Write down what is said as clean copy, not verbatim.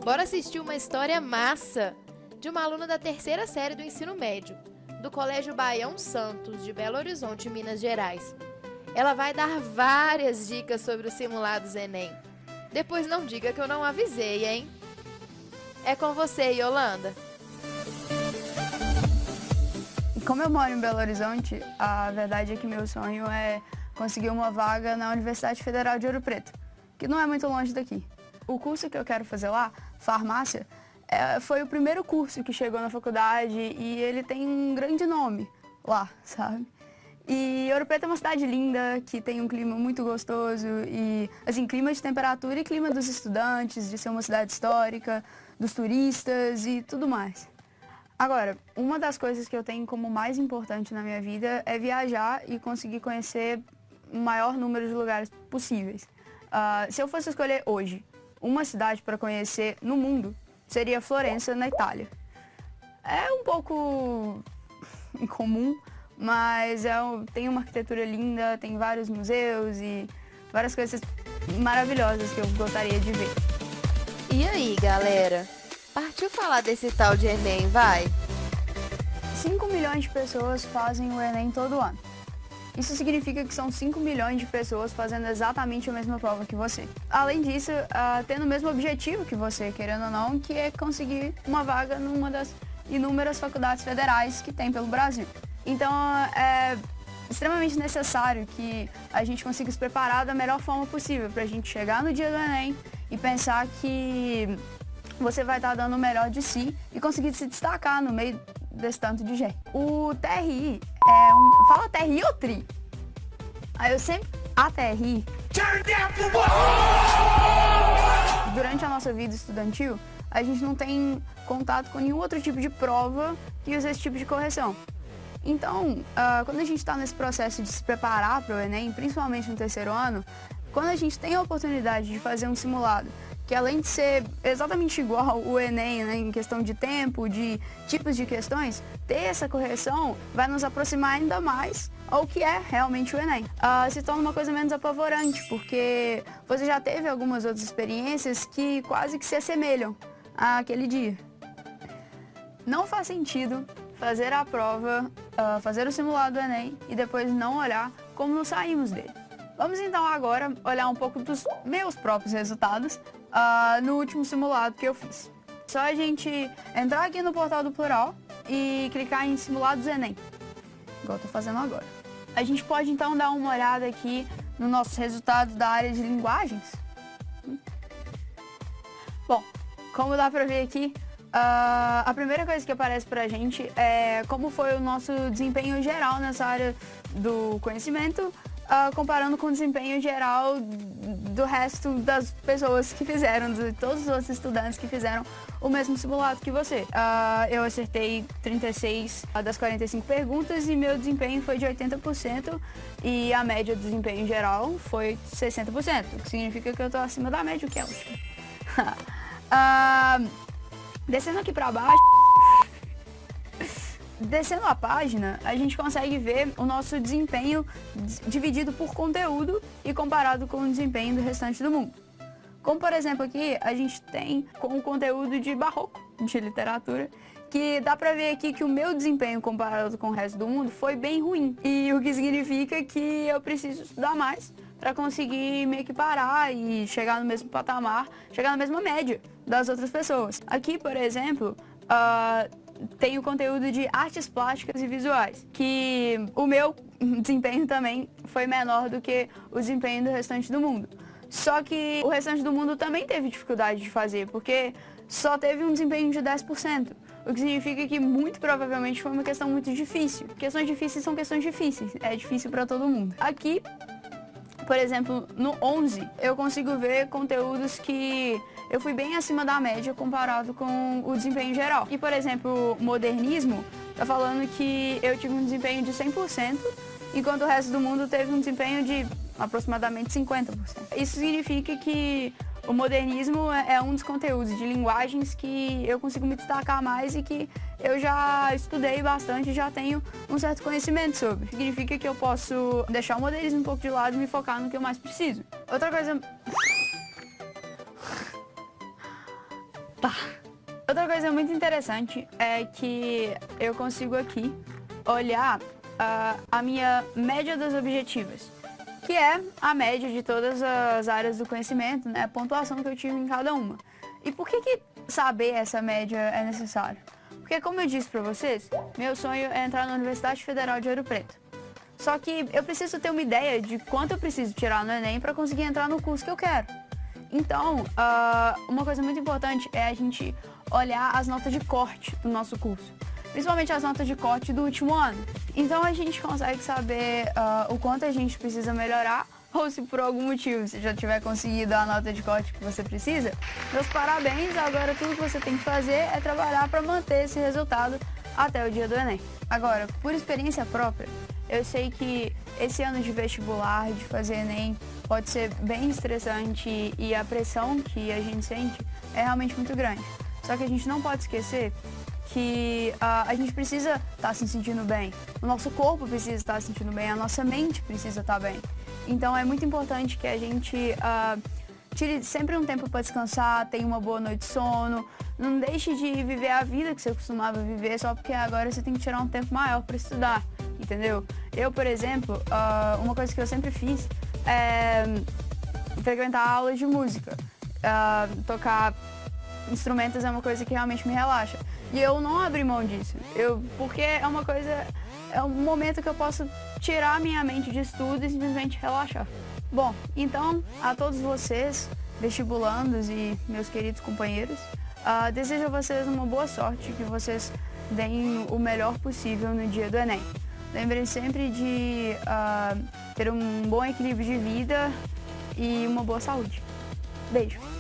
Bora assistir uma história massa de uma aluna da terceira série do ensino médio, do Colégio Baião Santos, de Belo Horizonte, Minas Gerais. Ela vai dar várias dicas sobre os simulados Enem. Depois não diga que eu não avisei, hein? É com você, Yolanda. Como eu moro em Belo Horizonte, a verdade é que meu sonho é conseguir uma vaga na Universidade Federal de Ouro Preto, que não é muito longe daqui. O curso que eu quero fazer lá, farmácia, foi o primeiro curso que chegou na faculdade e ele tem um grande nome lá, sabe? E Ouro Preto é uma cidade linda, que tem um clima muito gostoso e, assim, clima de temperatura e clima dos estudantes, de ser uma cidade histórica, dos turistas e tudo mais. Agora, uma das coisas que eu tenho como mais importante na minha vida é viajar e conseguir conhecer o maior número de lugares possíveis. Se eu fosse escolher hoje uma cidade para conhecer no mundo, seria Florença, na Itália. É um pouco incomum, mas tem uma arquitetura linda, tem vários museus e várias coisas maravilhosas que eu gostaria de ver. E aí, galera? Partiu falar desse tal de Enem, vai? 5 milhões de pessoas fazem o Enem todo ano. Isso significa que são 5 milhões de pessoas fazendo exatamente a mesma prova que você. Além disso, tendo o mesmo objetivo que você, querendo ou não, que é conseguir uma vaga numa das inúmeras faculdades federais que tem pelo Brasil. Então, é extremamente necessário que a gente consiga se preparar da melhor forma possível para a gente chegar no dia do Enem e pensar que você vai estar dando o melhor de si e conseguir se destacar no meio desse tanto de gente. O TRI Fala TRI ou TRI? Aí eu sempre... A TRI... Durante a nossa vida estudantil, a gente não tem contato com nenhum outro tipo de prova que use esse tipo de correção. Então, quando a gente está nesse processo de se preparar para o Enem, principalmente no terceiro ano, quando a gente tem a oportunidade de fazer um simulado, que além de ser exatamente igual o Enem, né, em questão de tempo, de tipos de questões, ter essa correção vai nos aproximar ainda mais ao que é realmente o Enem. Se torna uma coisa menos apavorante, porque você já teve algumas outras experiências que quase que se assemelham àquele dia. Não faz sentido fazer a prova, fazer o simulado do Enem e depois não olhar como nos saímos dele. Vamos então agora olhar um pouco dos meus próprios resultados no último simulado que eu fiz. Só a gente entrar aqui no portal do Plural e clicar em Simulados Enem, igual eu tô fazendo agora. A gente pode então dar uma olhada aqui nos nossos resultados da área de linguagens. Bom, como dá pra ver aqui, a primeira coisa que aparece pra gente é como foi o nosso desempenho geral nessa área do conhecimento, comparando com o desempenho geral do resto das pessoas que fizeram, de todos os outros estudantes que fizeram o mesmo simulado que você. Eu acertei 36 das 45 perguntas e meu desempenho foi de 80% e a média do desempenho geral foi 60%, o que significa que eu estou acima da média, o que é ótimo. Descendo aqui para baixo, descendo a página, a gente consegue ver o nosso desempenho dividido por conteúdo e comparado com o desempenho do restante do mundo. Como, por exemplo, aqui a gente tem com o conteúdo de barroco, de literatura, que dá pra ver aqui que o meu desempenho comparado com o resto do mundo foi bem ruim. E o que significa que eu preciso estudar mais para conseguir me equiparar e chegar no mesmo patamar, chegar na mesma média das outras pessoas. Aqui, por exemplo, tem o conteúdo de artes plásticas e visuais, que o meu desempenho também foi menor do que o desempenho do restante do mundo. Só que o restante do mundo também teve dificuldade de fazer, porque só teve um desempenho de 10%, o que significa que muito provavelmente foi uma questão muito difícil. Questões difíceis são questões difíceis, é difícil para todo mundo. Aqui, por exemplo, no 11, eu consigo ver conteúdos que eu fui bem acima da média comparado com o desempenho geral. E, por exemplo, modernismo, tá falando que eu tive um desempenho de 100%, enquanto o resto do mundo teve um desempenho de aproximadamente 50%. Isso significa que o modernismo é um dos conteúdos de linguagens que eu consigo me destacar mais e que eu já estudei bastante e já tenho um certo conhecimento sobre. Significa que eu posso deixar o modernismo um pouco de lado e me focar no que eu mais preciso. Outra coisa Tá. Outra coisa muito interessante é que eu consigo aqui olhar a minha média dos objetivos, que é a média de todas as áreas do conhecimento, né? A pontuação que eu tive em cada uma. E por que saber essa média é necessário? Porque, como eu disse para vocês, meu sonho é entrar na Universidade Federal de Ouro Preto. Só que eu preciso ter uma ideia de quanto eu preciso tirar no Enem para conseguir entrar no curso que eu quero. Então, uma coisa muito importante é a gente olhar as notas de corte do nosso curso, principalmente as notas de corte do último ano. Então a gente consegue saber o quanto a gente precisa melhorar, ou se por algum motivo você já tiver conseguido a nota de corte que você precisa, meus parabéns, agora tudo que você tem que fazer é trabalhar para manter esse resultado até o dia do Enem. Agora, por experiência própria, eu sei que esse ano de vestibular, de fazer Enem, pode ser bem estressante e a pressão que a gente sente é realmente muito grande. Só que a gente não pode esquecer que a gente precisa estar se sentindo bem, o nosso corpo precisa estar se sentindo bem, a nossa mente precisa estar bem. Então é muito importante que a gente tire sempre um tempo para descansar, tenha uma boa noite de sono, não deixe de viver a vida que você costumava viver só porque agora você tem que tirar um tempo maior para estudar, entendeu? Eu, por exemplo, uma coisa que eu sempre fiz é frequentar aulas de música, tocar instrumentos é uma coisa que realmente me relaxa. E eu não abri mão disso, porque é uma coisa, é um momento que eu posso tirar minha mente de estudo e simplesmente relaxar. Bom, então, a todos vocês, vestibulandos e meus queridos companheiros, desejo a vocês uma boa sorte, que vocês deem o melhor possível no dia do Enem. Lembrem sempre de ter um bom equilíbrio de vida e uma boa saúde. Beijo!